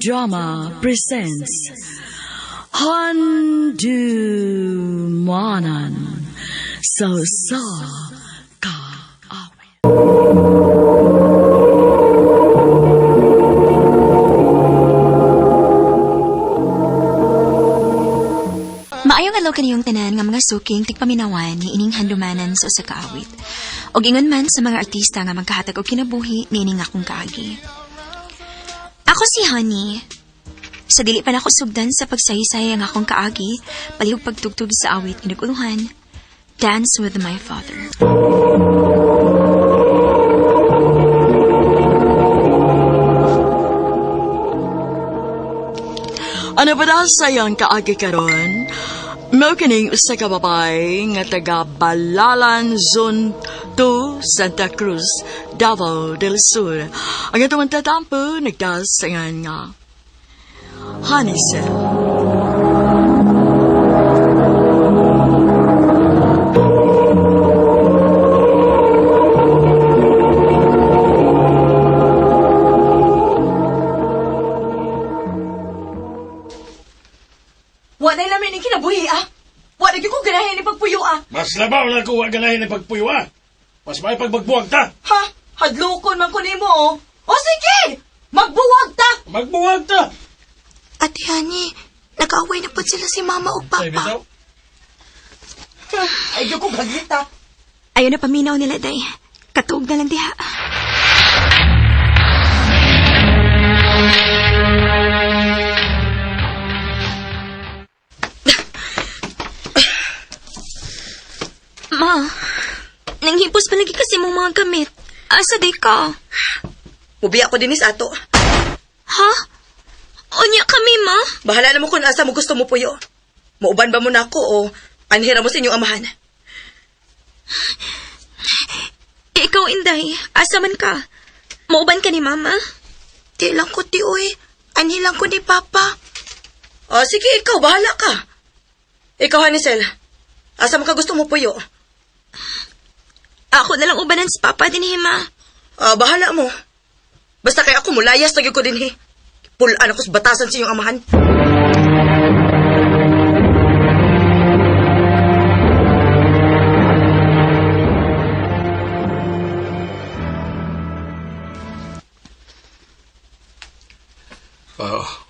Drama presents Handumanan So Ka Awit. Maayong adlaw kaniyong tanan nga mga suking tigpaminawan ni ining handumanan sa usa ka awit. Og ingon man sa mga artista nga magkahatag og kinabuhi ni ining akong kaagi. Ako si Honey. Sa dili pa nako sugdan sa pagsaysay ang akong kaagi, palihog pagtugtog sa awit kinaguluhan, Dance with My Father. Ano ba dahil sayang kaagi karon? Mao kining usa ka babay nga taga Balalan Zone 2, Santa Cruz, Davao del Sur. Ang atong tatampo nagdasangan nga Hanisel. Wanay lamin ni kinabuhi, ah. Wanay ko ganahin ni pagpuyo, ah. Mas labaw na ko ganahin ng pagpuyo, ha? Mas may pagbuwag ta. Ha? Hadlukon man ko nimo, oh. O sige! Magbuwag ta! Magbuwag ta! Ate Honey, nag-away na po sila si Mama o Ay, bitaw. Ay, di ko gagita. Ayaw na paminaw nila, day. Katuog na lang diha. Ma, nanghipos pa lagi kasi mong mga gamit. Asa day ka? Mubi ako dinis ato. Ha? Onya kami, ma? Bahala na mo kung asa mo gusto mo puyo. Mauban ba mo na ako o anhira mo sa inyong amahan? Ikaw, Inday, asa man ka? Mauban ka ni Mama? Di lang ko, oy. Ani lang ko ni Papa. O sige, ikaw, bahala ka. Ikaw, Hanisel, asa mo ka gusto mo puyo? Ako na lang ubanan si Papa din, ma. Bahala mo. Basta kay ako mulayas lagi ko din, he. Pulaan ako sa batasan sa inyong amahan.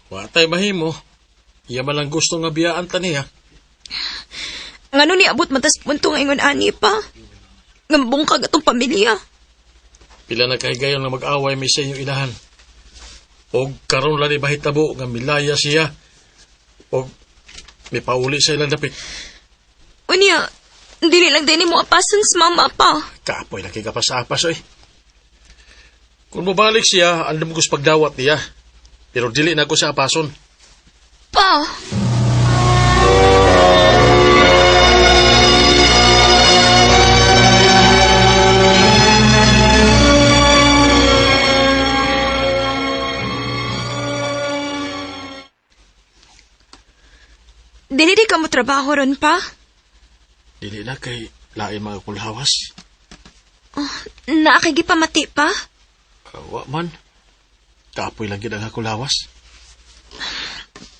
Watay mahimo. Iya man lang gusto nga biyaan ta niya. Ngano ni abot matas punto nga ingon ani pa? Ngambungkag atong pamilya. Pila na kay gayon nga mag-away mi sa inyong inahan. Og karon lang ni bahitabo nga milaya siya. Og may pauli sa ilang dapit. Unya, dili lang din mo apasan sa Mama pa. Kapoy laki ka pa sa apas, oy. Kung mabalik siya, andam ko sa pagdawat niya. Pero dili na ko sa apason. Pa! Dili di ka mo trabaho ron pa? Dili na kay lain mga kulhawas. Nakakigipamati pa? Wa man. Kapoy lang gid ang kulhawas.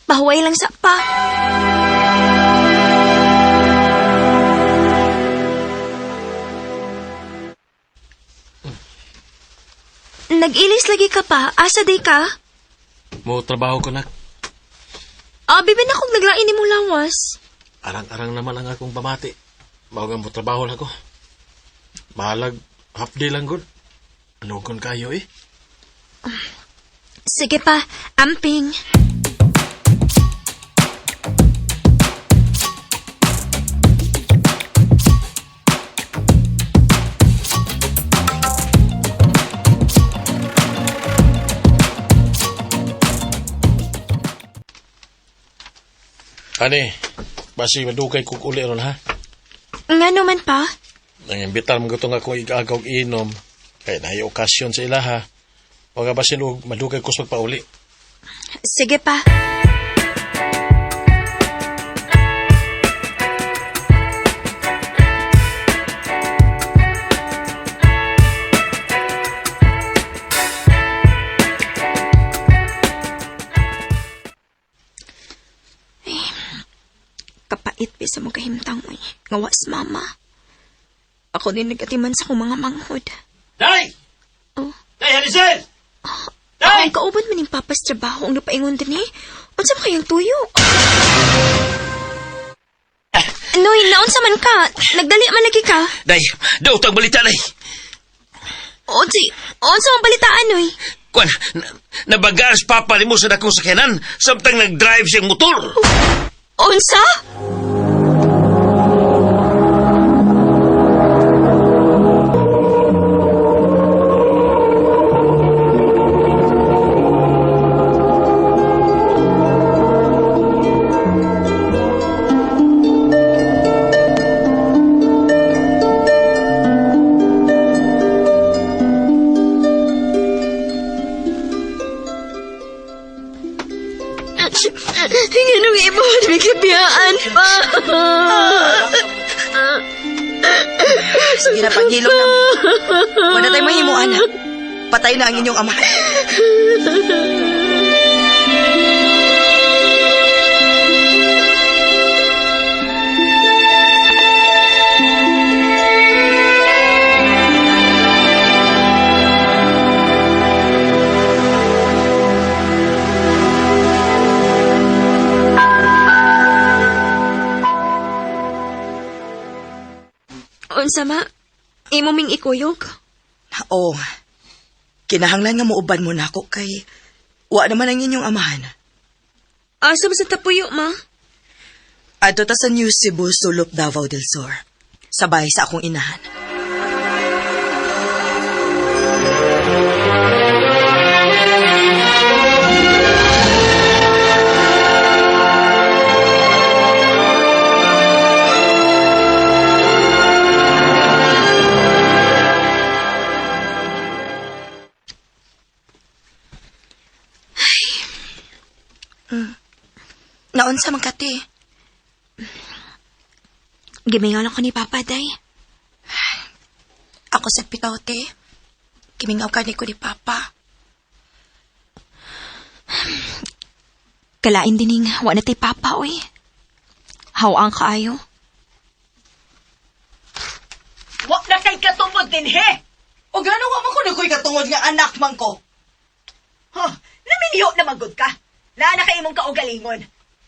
Pahuway lang sa pa. Nag-ilis lagi ka pa? Asa day ka? Mo trabaho ko na. Bibin akong naglain ni mong lawas. Arang-arang naman ang akong pamati. Maugang mo trabaho na ko. Mahalag half day lang gud. Ano kon kayo eh? Sige pa, amping. Ani, basi madugay kong uli ron ha. Nga naman pa? Nangimbitar mo gutong akong igagaw inom. Kaya nahi okasyon sa ila ha. Huwag basin og madugay ko sa pauli. Sige pa. pagsulti sa mga kahimtang, uy. Ngawas, mama. Ako din nagatiman sa akong mga manghod. Day! Oh. Day, Hanisel! Ang kauban man yung papas trabaho ang napaingon din eh. Unsa ba kayang tuyo? Noy, naunsa man ka? Nagdali man lagi ka? Day, daw tang balita, day. Unsa man balitaan, Noy? Kwan, nabagas papa ni mo sa dakong sakyanan, samtang nag-drive siyang motor. Unsa? Nganong ibo, may kabiyaan pa. Sige na, paghilom na mo. Wala tayo mahimo, anak. Patay na ang inyong ama. Unsa ma? Imo ming ikuyog? Oo. Kinahanglan nga muuban mo na ako kay wa naman ang inyong amahan. Asa ba sa tapuyo, ma? Adto ta sa New Cebu, Sulop, Davao del Sur. Sabay sa akong inahan. Naunsa man kati? Gimingaw lang ko ni Papa, day. Ako sa pitote. Kimingaw ka ni ko ni Papa. Kalain dining wa na tay Papa, uy. Hawaan kaayo. Wa na kay katungod din, he! O gano'n wa man ko na ko'y katungod nga anak man ko? Huh, naminyo na magod ka. Lana kay imong kaugalingon.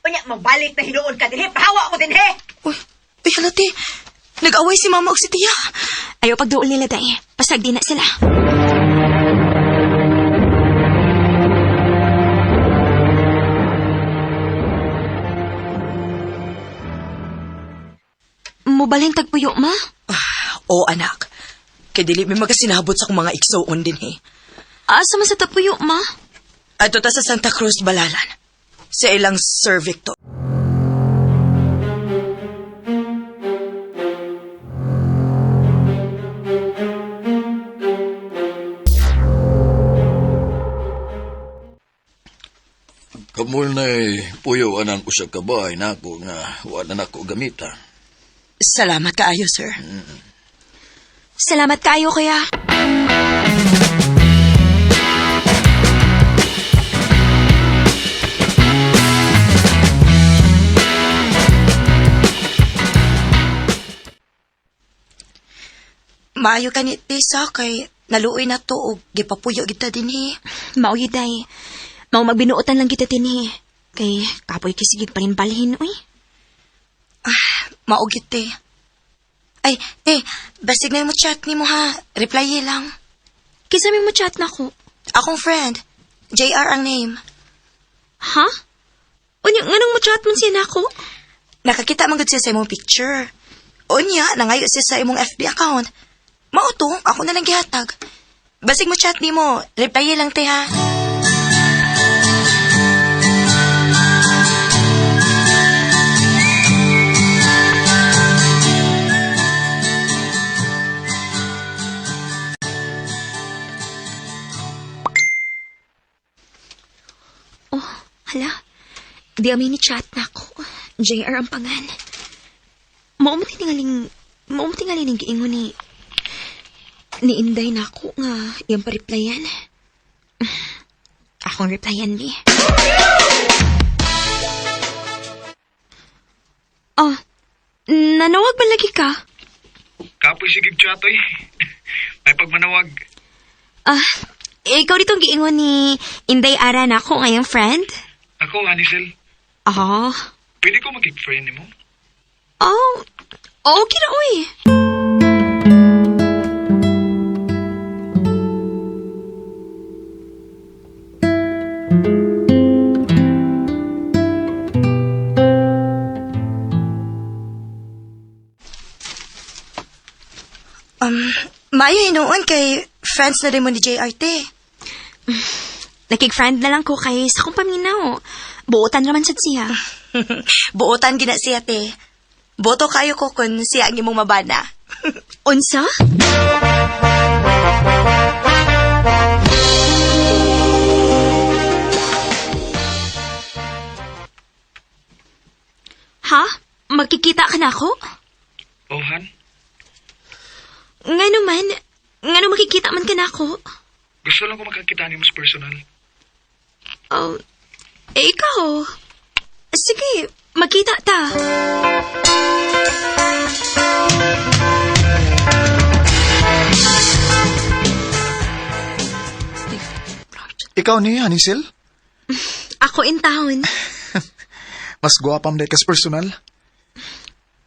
Unya, magbalik na hinuon ka din, he. Pahawa mo din, he. Uy, halati. Nag-away si Mama o si Tia. Ayaw pagduol nila, day. Pasag di na sila. Mubalhin tagpuyo, ma? Oo, anak. Kay dili may magasinabot sa akong mga igsoon din, he. Asa man sa tapuyo, ma? Adto ta sa Santa Cruz, Balalan. Sa ilang Sir Victor. Kamul na'y puyo anang usag ka ba na ako nga wala na ako gamita. Salamat kaayo, sir. Salamat kayo, kuya. Maayo ka ni Tisa kay naluoy na to o gipapuyo kita din eh. Mauyo, day. Mau magbinuotan lang kita tinhi. Kay kapoy kisigig pa rin balhin, uy. Maugit eh. Ay, basig na mo chat ni mo ha. Reply lang. Kisa may mo chat na ko. Akong friend. JR ang name. Ha? Unya, nganong mo chat man siya na ako? Nakakita man gud siya sa imong picture. Unya, nangayo siya sa imong FB account. Mauto, ako na lang gihatag. Basig mo chat ni mo. Reply lang te ha. Hala, di amin ni chat na ako. JR ang pangan. Maumutingaling ng giingon ni Inday na ako nga iyang pa-replyan. Akong replyan, mi. Oh, Nanawag ba lagi ka? Kapoy sigig chatoy. May pagmanawag. Ikaw ditong giingon ni Inday Ara na ako ngayong friend? Ako, Hanisel. Ah. Pwede ko magig-friend mo? Oh, okay na, uy. Maayo hinuon kay friends na rin mo ni JRT. Nakig-friend na lang ko kay sa kong paminaw. Buotan naman sad siya. Buotan gina siya, te. Boto kayo ko kung siya ang imong mabana. Unsa? Ha? Magkikita ka na ako? Oh, Han? Nga naman makikita man ka na ako? Gusto lang ko makakita ni mas personal. Oh, ikaw? Sige, magkita ta. Ikaw ni Hanisel? Ako in town. Mas guwapam dahil kas personal.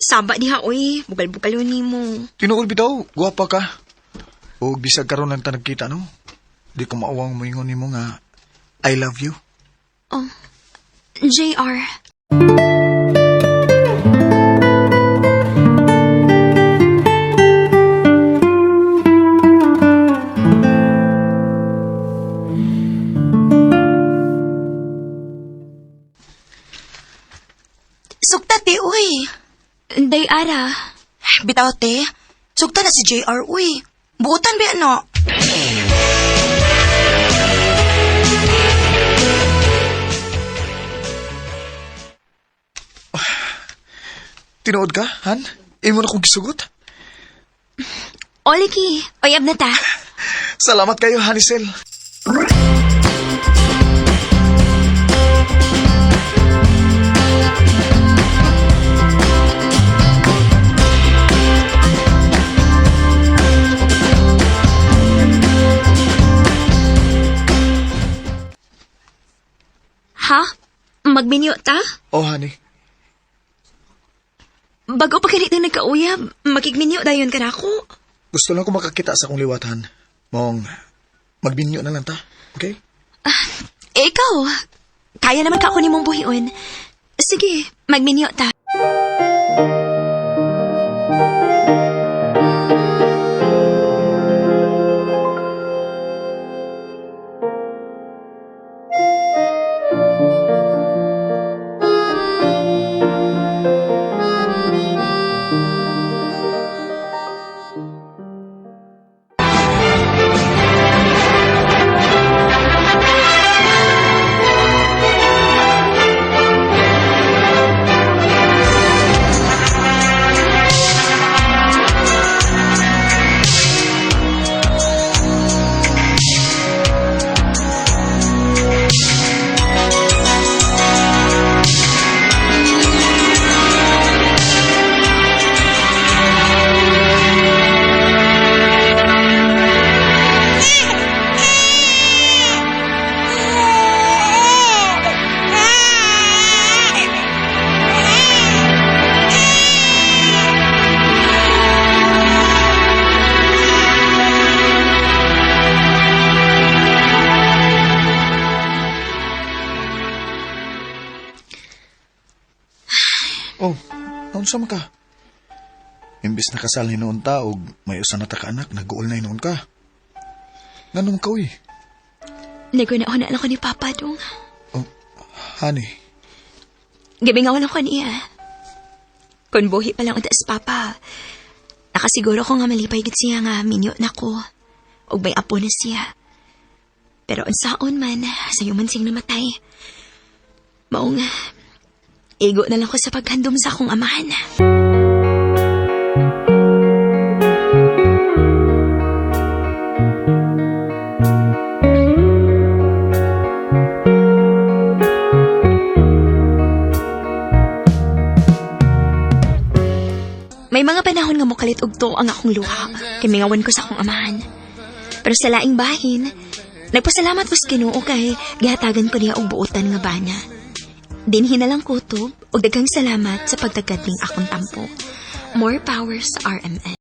Saba diha, uy. Bugal-bugal yun ni mo. Tinuod bitaw, guwapa ka. O bisag karon lang ta nagkita no. Di ko maawang moingon nimo nga I love you. Oh, JR. Sukta, te, uy. Day Ara. Bitaw, te. Sukta na si JR, uy. Buotan ba ano? Tinuod ka, Han? Imo na kong gisugot. Oliki, oyab na ta. Salamat kayo, Hanisel. Ha? Magminyo ta? Oh, honey. Bago pa ganito nagkauyab, makigminyo dayon ka na ako. Gusto lang ko makakita sa akong liwatan. Mong, magbinyo na lang ta. Okay? Ikaw, kaya naman ka ako ni mong buhion. Sige, magminyo ta. Oh, naunsa man ka? Imbis na kasal ni noon ta og may usa na ta ka anak, nag-uol na noon ka. Nganong ka, uy? Nagunahon na ako ni Papa dong. Oh, honey. Gibingawan ako niya. Kung buhi pa lang ang taas Papa, nakasiguro ko nga malipay gid siya nga minyo na ko. Og may apo na siya. Pero unsaon man, sayo man siyang namatay. Maong, igo na lang ko sa paghandom sa akong amahan. May mga panahon nga mokalit og to ang akong luha, kay mingawan ko sa akong amahan. Pero sa laing bahin, nagpasalamat ko sa Ginoo kay gihatagan ko niya og buotan nga bana. Dinhi na lang kutob og daghang salamat sa pagtagadling akong tampo. More power sa RMN.